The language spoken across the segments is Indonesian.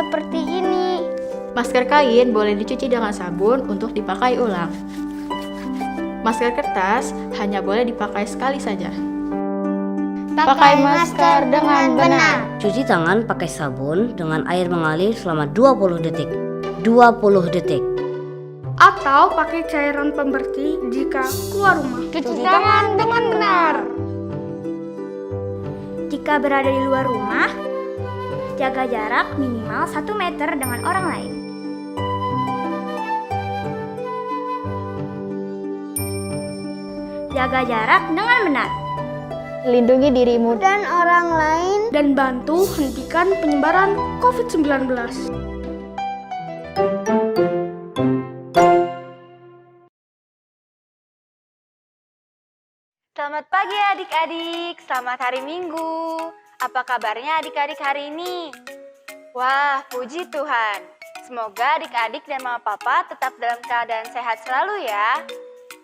seperti ini. Masker kain boleh dicuci dengan sabun untuk dipakai ulang. Masker kertas hanya boleh dipakai sekali saja. Pakai masker dengan benar. Cuci tangan pakai sabun dengan air mengalir selama 20 detik. 20 detik. Atau pakai cairan pembersih jika keluar rumah. Cuci tangan dengan benar. Jika berada di luar rumah, jaga jarak minimal 1 meter dengan orang lain. Jaga jarak dengan benar. Lindungi dirimu dan orang lain. Dan bantu hentikan penyebaran COVID-19. Selamat pagi adik-adik, selamat hari Minggu. Apa kabarnya adik-adik hari ini? Wah, puji Tuhan. Semoga adik-adik dan mama papa tetap dalam keadaan sehat selalu ya.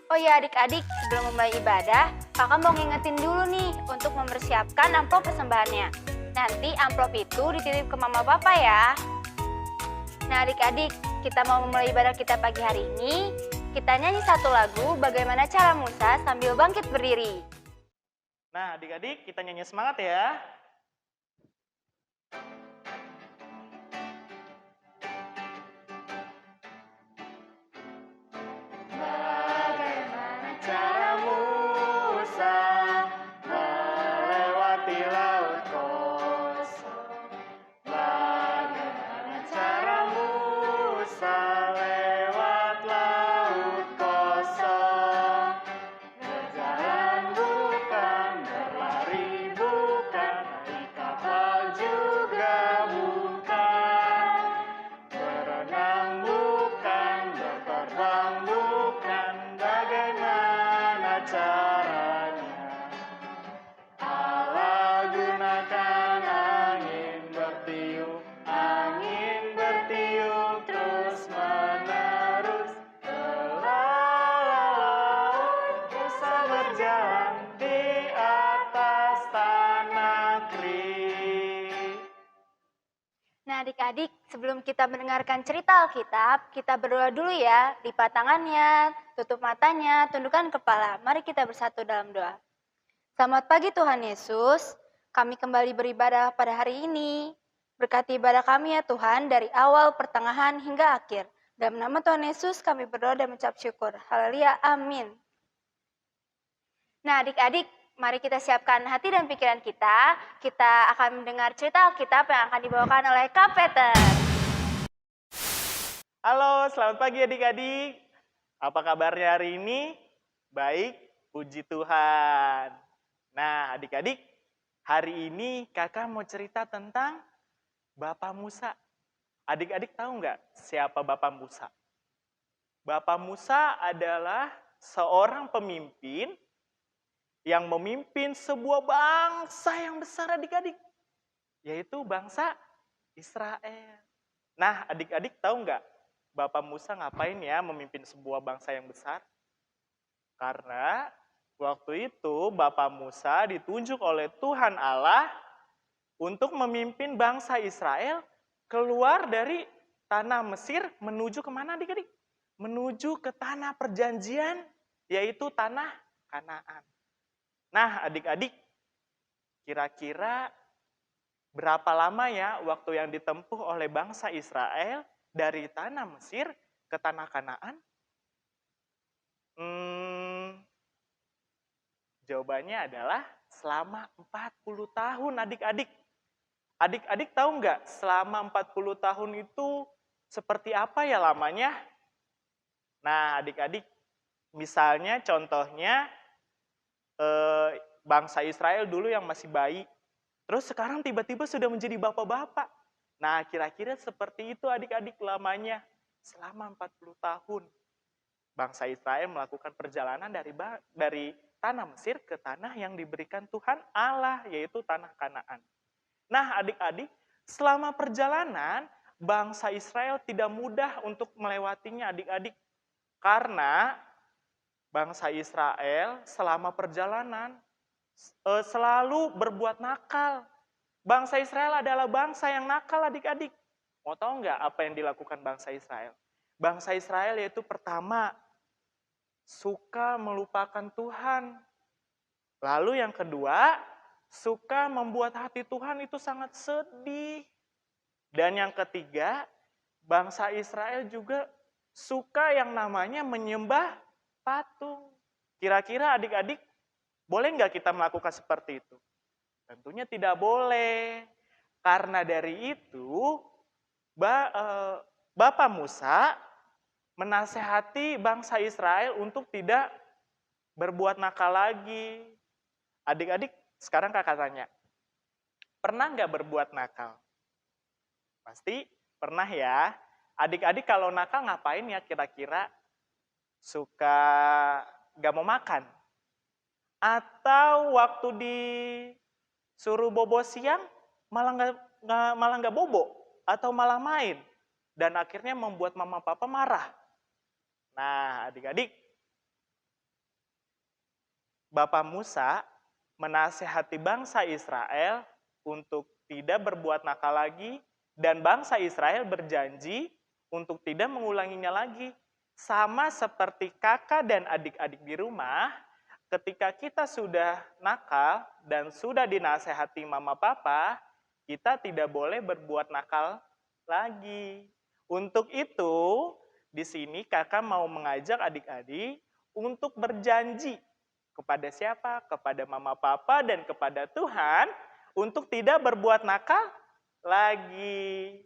Oh ya adik-adik, sebelum memulai ibadah, kakak mau ngingetin dulu nih untuk mempersiapkan amplop persembahannya. Nanti amplop itu dititip ke mama papa ya. Nah adik-adik, kita mau memulai ibadah kita pagi hari ini. Kita nyanyi satu lagu, Bagaimana Cara Musa sambil bangkit berdiri. Nah adik-adik, kita nyanyi semangat ya. Bagaimana cara Musa melewati laut kosong? Bagaimana cara Musa lewat laut kosong? Berjalan bukan, berlari bukan, naik kapal juga bukan. Berenang bukan, berterbang bukan, bagaimana caranya? Allah gunakan angin bertiup terus menerus. Laut Musa berjalan di atas tanah kering. Nah adik-adik, sebelum kita mendengarkan cerita Alkitab, kita berdoa dulu ya. Lipat tangannya, tutup matanya, tundukkan kepala. Mari kita bersatu dalam doa. Selamat pagi Tuhan Yesus, kami kembali beribadah pada hari ini. Berkati ibadah kami ya Tuhan, dari awal, pertengahan, hingga akhir. Dalam nama Tuhan Yesus kami berdoa dan mengucap syukur. Haleluya, amin. Nah adik-adik, mari kita siapkan hati dan pikiran kita. Kita akan mendengar cerita Alkitab yang akan dibawakan oleh Kak Peter. Halo, selamat pagi adik-adik. Apa kabarnya hari ini? Baik, puji Tuhan. Nah, adik-adik, hari ini kakak mau cerita tentang Bapak Musa. Adik-adik tahu nggak siapa Bapak Musa? Bapak Musa adalah seorang pemimpin yang memimpin sebuah bangsa yang besar adik-adik, yaitu bangsa Israel. Nah, adik-adik tahu nggak Bapak Musa ngapain ya memimpin sebuah bangsa yang besar? Karena waktu itu Bapak Musa ditunjuk oleh Tuhan Allah untuk memimpin bangsa Israel keluar dari tanah Mesir menuju kemana adik-adik? Menuju ke tanah perjanjian, yaitu tanah Kanaan. Nah adik-adik, kira-kira berapa lama ya waktu yang ditempuh oleh bangsa Israel dari tanah Mesir ke tanah Kanaan? Jawabannya adalah selama 40 tahun adik-adik. Adik-adik tahu nggak selama 40 tahun itu seperti apa ya lamanya? Nah adik-adik, misalnya contohnya bangsa Israel dulu yang masih bayi, terus sekarang tiba-tiba sudah menjadi bapak-bapak. Nah kira-kira seperti itu adik-adik lamanya selama 40 tahun. Bangsa Israel melakukan perjalanan dari tanah Mesir ke tanah yang diberikan Tuhan Allah, yaitu tanah Kanaan. Nah adik-adik, selama perjalanan, bangsa Israel tidak mudah untuk melewatinya adik-adik. Karena bangsa Israel selama perjalanan selalu berbuat nakal. Bangsa Israel adalah bangsa yang nakal adik-adik. Mau tahu nggak apa yang dilakukan bangsa Israel? Bangsa Israel yaitu pertama, suka melupakan Tuhan. Lalu yang kedua, suka membuat hati Tuhan itu sangat sedih. Dan yang ketiga, bangsa Israel juga suka yang namanya menyembah patung. Kira-kira adik-adik, boleh nggak kita melakukan seperti itu? Tentunya tidak boleh. Karena dari itu, Bapak Musa menasehati bangsa Israel untuk tidak berbuat nakal lagi. Adik-adik, sekarang kakak tanya, pernah nggak berbuat nakal? Pasti pernah ya. Adik-adik kalau nakal ngapain ya kira-kira? Suka nggak mau makan? Atau waktu disuruh bobo siang malah nggak bobo? Atau malah main? Dan akhirnya membuat mama papa marah. Nah adik-adik, Bapak Musa menasehati bangsa Israel untuk tidak berbuat nakal lagi, dan bangsa Israel berjanji untuk tidak mengulanginya lagi. Sama seperti kakak dan adik-adik di rumah, ketika kita sudah nakal dan sudah dinasehati mama papa, kita tidak boleh berbuat nakal lagi. Untuk itu, di sini kakak mau mengajak adik-adik untuk berjanji kepada siapa? Kepada mama papa dan kepada Tuhan untuk tidak berbuat nakal lagi.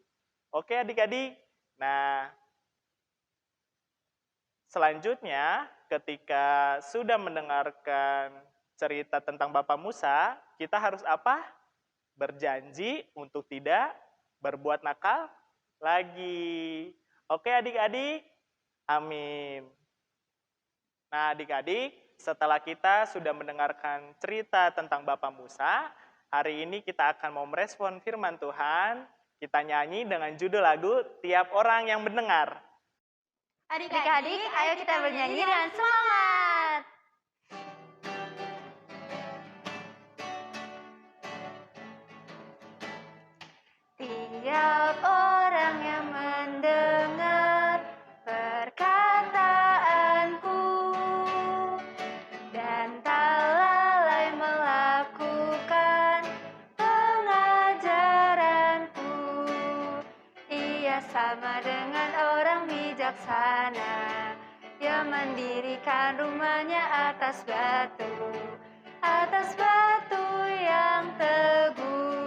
Oke adik-adik? Nah, selanjutnya ketika sudah mendengarkan cerita tentang Bapak Musa, kita harus apa? Berjanji untuk tidak berbuat nakal lagi. Oke adik-adik? Amin. Nah adik-adik, setelah kita sudah mendengarkan cerita tentang Bapak Musa, hari ini kita akan mau merespon firman Tuhan. Kita nyanyi dengan judul lagu Tiap Orang Yang Mendengar. Adik-adik, ayo kita bernyanyi dengan semangat. Tiap orang yang mendengar perkataanku dan tak lalai melakukan pengajaranku, ia sama dengan orang bijaksana yang mendirikan rumahnya atas batu yang teguh.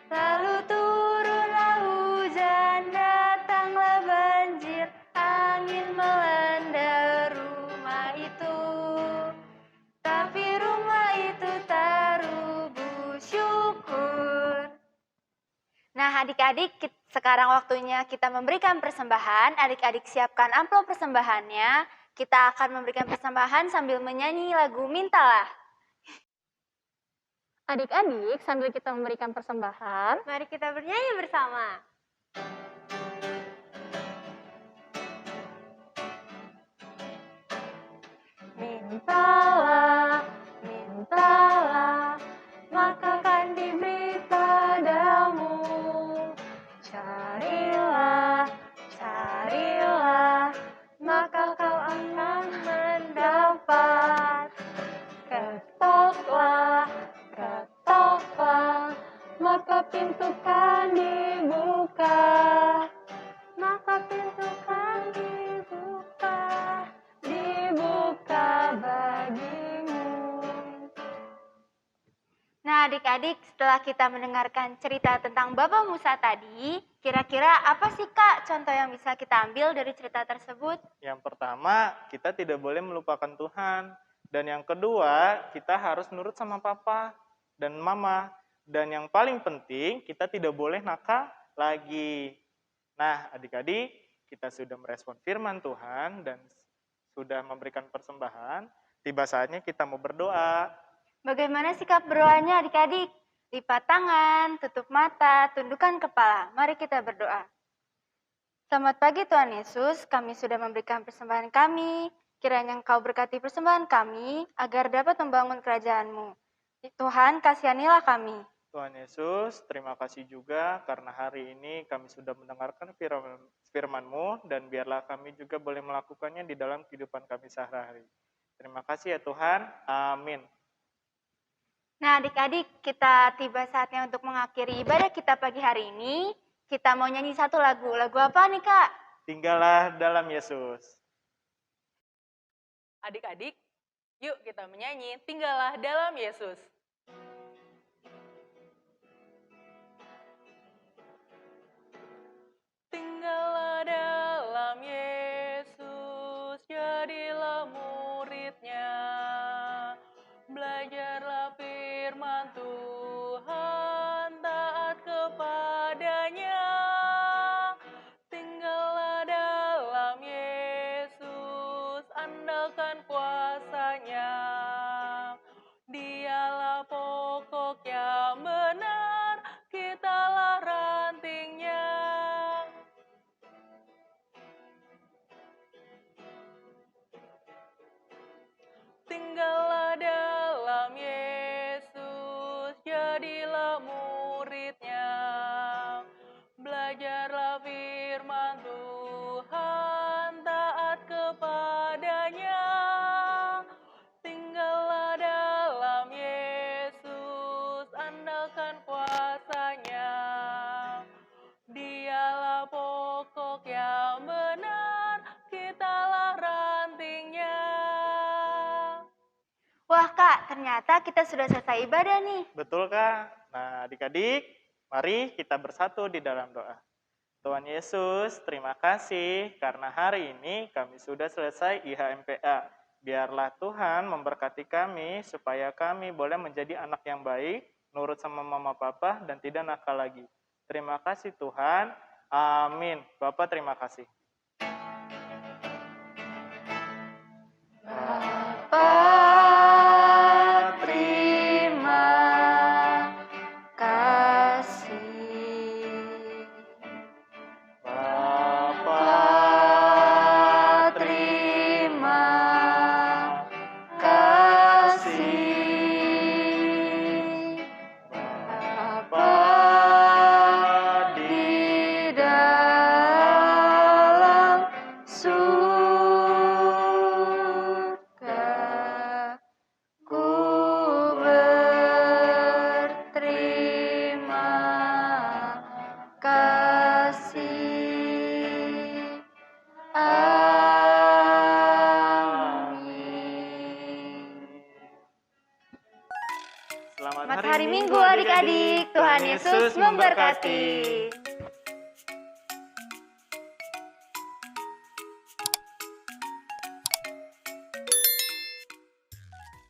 Lalu turunlah hujan, datanglah banjir, angin melanda rumah itu. Tapi rumah itu tak rubuh, syukur. Nah adik-adik, sekarang waktunya kita memberikan persembahan. Adik-adik siapkan amplop persembahannya. Kita akan memberikan persembahan sambil menyanyi lagu Mintalah. Adik-adik, sambil kita memberikan persembahan, Mari kita bernyanyi bersama. Mintalah, mintalah, maka akan diberi padamu. Carilah, carilah, maka kau akan mendapat. Ketoklah, ketoklah, maka pintu kan dibuka. Maka pintu kan dibuka, dibuka bagimu. Nah adik-adik, setelah kita mendengarkan cerita tentang Bapak Musa tadi, kira-kira apa sih Kak contoh yang bisa kita ambil dari cerita tersebut? Yang pertama, kita tidak boleh melupakan Tuhan. Dan yang kedua, kita harus nurut sama papa dan mama. Dan yang paling penting, kita tidak boleh nakal lagi. Nah, adik-adik, kita sudah merespon firman Tuhan dan sudah memberikan persembahan. Tiba saatnya kita mau berdoa. Bagaimana sikap berdoanya adik-adik? Lipat tangan, tutup mata, tundukkan kepala. Mari kita berdoa. Selamat pagi Tuhan Yesus, kami sudah memberikan persembahan kami. Kiranya Engkau berkati persembahan kami, agar dapat membangun kerajaan-Mu. Tuhan, kasihanilah kami. Tuhan Yesus, terima kasih juga karena hari ini kami sudah mendengarkan firman-Mu dan biarlah kami juga boleh melakukannya di dalam kehidupan kami sehari-hari. Terima kasih ya Tuhan. Amin. Nah adik-adik, kita tiba saatnya untuk mengakhiri ibadah kita pagi hari ini. Kita mau nyanyi satu lagu. Lagu apa nih Kak? Tinggallah dalam Yesus. Adik-adik, yuk kita menyanyi Tinggallah dalam Yesus. Tinggallah dalam Yesus, jadilah muridnya. Belajarlah firman Tuhan, taat kepadanya. Tinggallah dalam Yesus, andalkan kuasa-Nya. Dialah pokok yang benar, kitalah rantingnya. Tinggallah dalam Yesus, jadilah muridnya. Belajarlah firman Tuhan, taat kepadanya. Tinggallah dalam Yesus, andalkan kuasa-Nya. Dialah pokok yang benar, kitalah rantingnya. Wah Kak, ternyata kita sudah selesai ibadah nih. Betul Kak? Nah adik-adik, mari kita bersatu di dalam doa. Tuhan Yesus, terima kasih karena hari ini kami sudah selesai IHMPA. Biarlah Tuhan memberkati kami supaya kami boleh menjadi anak yang baik, nurut sama mama papa dan tidak nakal lagi. Terima kasih Tuhan. Amin. Bapak terima kasih. Selamat hari Minggu adik-adik. Tuhan Yesus memberkati.